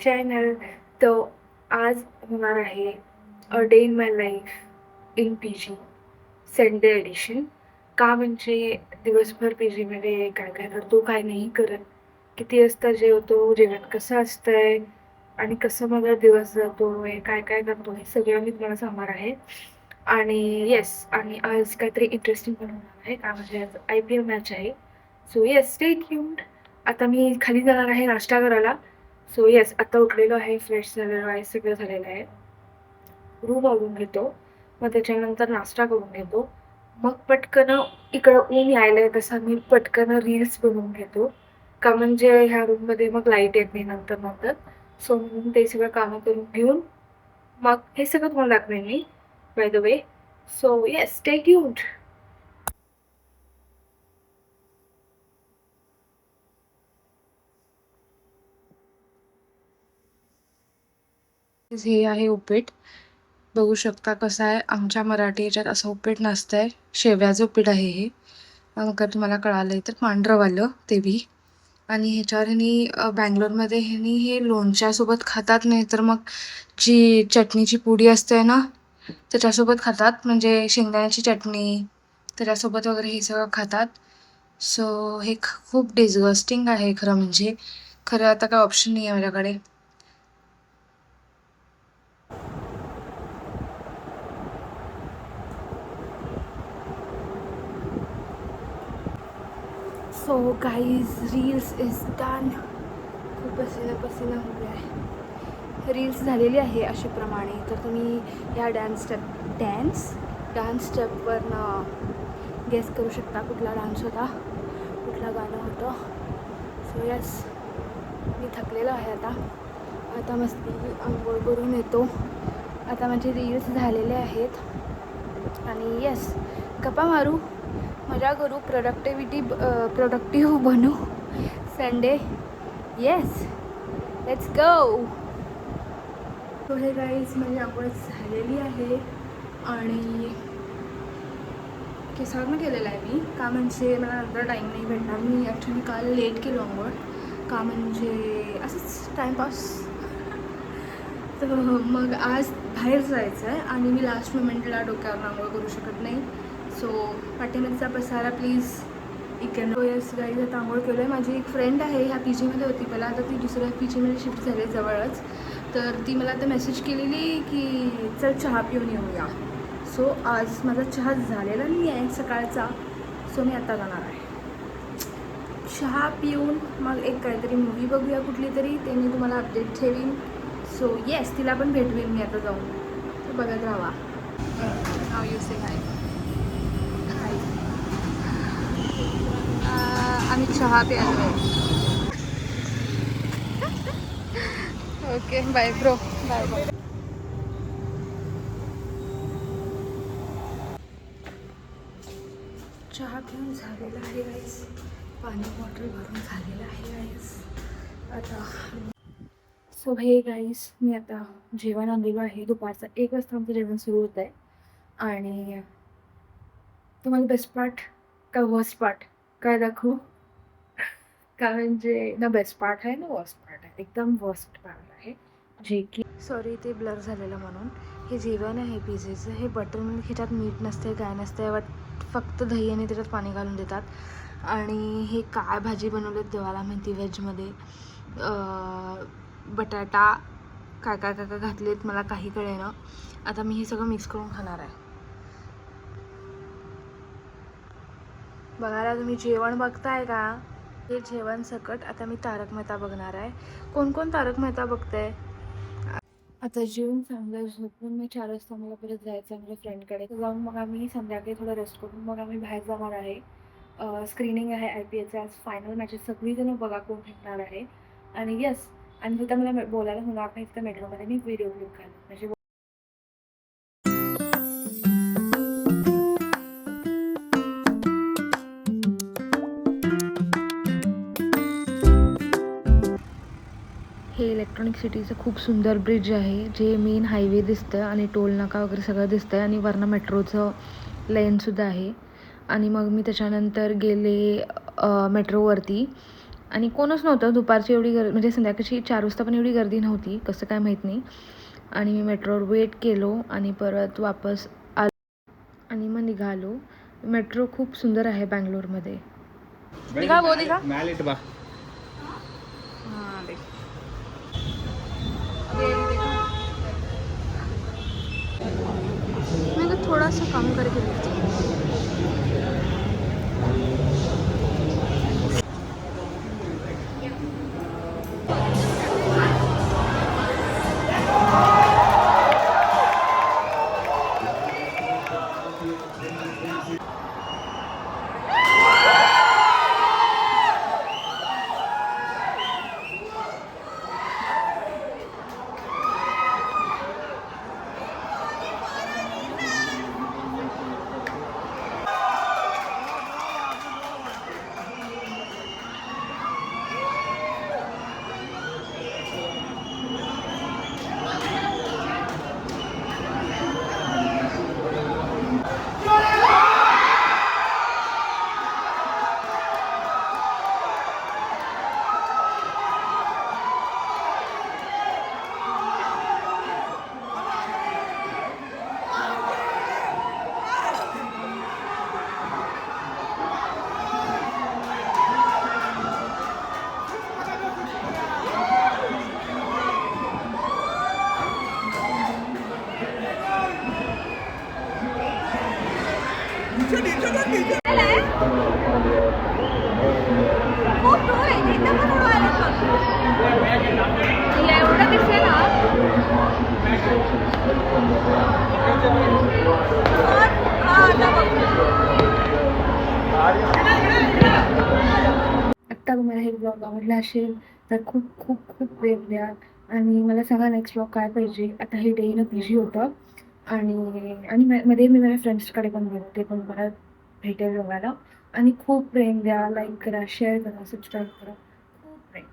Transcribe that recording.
Channel. तर आज होणार आहे a day in my life in P G Sunday edition. का म्हणजे दिवसभर पी जीमध्ये काय काय करतो काय नाही करत, किती वाजता जेवतो, जेवण कसं असतंय आणि कसं माझा दिवस जातो, हे काय काय करतो हे सगळं मी तुम्हाला सांगणार आहे. आणि येस, आणि आज काहीतरी इंटरेस्टिंग पण होणार आहे का म्हणजे आज IPL मॅच आहे. So yes, stay tuned. आता मी खाली जाणार आहे नाश्ता करायला. सो येस, आता उठलेलो आहे, फ्रेश झालेलो आहे, सगळं झालेलं आहे. रूम आवरून घेतो, मग त्याच्यानंतर नाश्ता करून घेतो, मग पटकन इकडं ऊन यायला तसा मी पटकन रील्स बनवून घेतो. का म्हणजे ह्या रूममध्ये मग लाईट येत नाही नंतर नंतर. सो म्हणून ते सगळं कामं करून घेऊन मग हे सगळं तुम्हाला दाखवेन मी, by the way. So yes, stay tuned. हे आहे उपीट. बघू शकता कसं आहे, आमच्या मराठी ह्याच्यात असं उपीट नसतंय, शेवयाचं उपीट आहे हे. अगर तुम्हाला कळालंय तर पांढरंवालं ते बी. आणि ह्याच्यावर ह्यानी बँगलोरमध्ये ह्यानी हे लोणच्यासोबत खातात, नाही तर मग जी चटणीची पुडी असते ना त्याच्यासोबत खातात, म्हणजे शेंगदाण्याची चटणी त्याच्यासोबत वगैरे हे सगळं खातात. सो हे खूप डिस्गस्टिंग आहे खरं म्हणजे. खरं आता काय ऑप्शन नाही आहे माझ्याकडे. So guys, reels is done. खूप पसीना पसीना हो गया आहे. रील्स झालेली आहे अशाप्रमाणे. तर तुम्ही या डान्स स्टेपवरनं गेस करू शकता कुठला डान्स होता, कुठला गाणं होतं. सो यस, मी थकलेलो आहे आता मस्त आंघोळ करून येतो. आता माझे रील्स झालेले आहेत आणि येस, गप्पा मारू, मजा करू, प्रोडक्टिव्ह बनू Sunday. Yes, let's go. So हे गाईज, माझी आंघोळ झालेली आहे आणि केसावरनं केलेलं आहे मी. का म्हणजे मला नंतर टाईम नाही भेटणार. मी ॲक्च्युली काल लेट केलो आंघोळ, का म्हणजे असंच टाईमपास. तर मग आज बाहेर जायचं आहे आणि मी लास्ट मोमेंटला डोक्यावर आंघोळ करू शकत नाही. सो पाठीमागचा पसारा प्लीज इकडनं. यस गाईज, आता आंघोळ केलं आहे. माझी एक फ्रेंड आहे, ह्या पी जीमध्ये होती पहिला, आता ती दुसऱ्या पी जीमध्ये शिफ्ट झाली जवळच. तर ती मला आता मेसेज केलेली की चल चहा पिऊन येऊया. सो आज माझा चहा झालेला नाही आहे सकाळचा. सो मी आता जाणार आहे चहा पिऊन, मग एक काहीतरी मूवी बघूया कुठली तरी, ते मी तुम्हाला अपडेट ठेवीन. सो येस, तिला पण भेटवेन मी आता जाऊन, तर बघत राहा. नाव यू से हाय. हाय. आम्ही चहा प्यायलो. Okay, bye bro, bye bye. चहा पिऊन झालेला आहे गाईस, पाणी बॉटल भरून झालेलं आहे गाईस आता. सो हे गाईस, मी आता जेवण आणलेलो आहे. दुपारचं 1 वाजता आमचं जेवण सुरू होतं आहे. आणि तुम्हाला बेस्ट पार्ट का वर्स्ट पार्ट काय दाखवू? का म्हणजे ना बेस्ट पार्ट आहे ना वर्स्ट पार्ट आहे, एकदम वर्स्ट पार्ट आहे, जे की सॉरी ते ब्लर झालेलं म्हणून. हे जेवण आहे पिझेचं, हे बटर मिल्क, ह्याच्यात मीठ नसते काय नसते, फक्त दही आणि त्याच्यात पाणी घालून देतात. आणि हे काय भाजी बनवलेत देवाला माहिती, व्हेजमध्ये बटाटा काय काय काय काय घातलेत, मला काही कळेना. आता मी हे सगळं मिक्स करून खाणार आहे. बघायला तुम्ही जेवण बघताय का? हे जेवण सकट आता मी तारक मेहता बघणार आहे. कोण कोण तारक मेहता बघताय? आता जेवून चांगलं झोपून मी 4 वाजता मला परत जायचं आहे माझ्या फ्रेंडकडे. जाऊन मग आम्ही संध्याकाळी थोडं रेस्ट करून मग आम्ही बाहेर जाणार आहे. स्क्रीनिंग आहे IPLचं आज, फायनल मॅचेस सगळीजणं बघा कोण जिंकणार आहे. आणि येस, आणि तिथं मला बोलायला होणार नाही, तिथं मेट्रोमध्ये मी व्हिडिओ क्लिप घालून म्हणजे हे इलेक्ट्रॉनिक सिटीचं खूप सुंदर ब्रिज आहे, जे मेन हायवे दिसतं आणि टोल नाका वगैरे सगळं दिसतं आहे. आणि वरनं मेट्रोचं लेनसुद्धा आहे. आणि मग मी त्याच्यानंतर गेले मेट्रोवरती आणि कोणच नव्हतं. दुपारची एवढी म्हणजे संध्याकाळची 4 वाजता पण एवढी गर्दी नव्हती, कसं काय माहीत नाही. आणि मी मेट्रोवर वेट केलो आणि परत वापस आलो आणि मग निघालो. मेट्रो खूप सुंदर आहे बँगलोरमध्ये. दिखा वो दिखा मैलिट बा हाँ देख मैं तो थोड़ा सा कम करके देखती हूँ. एवढं दिसते ना. आत्ता तुम्हाला हे ब्लॉग आवडला असेल तर खूप खूप खूप प्रेम द्या आणि मला सांगा नेक्स्ट ब्लॉग काय पाहिजे. आता हे डे इन पी जी होतं आणि आणि मध्ये मी माझ्या फ्रेंड्सकडे पण गेलो, ते पण मला भेटेल बघायला. आणि खूप प्रेम द्या, लाईक करा, शेअर करा, सबस्क्राईब करा. खूप प्रेम.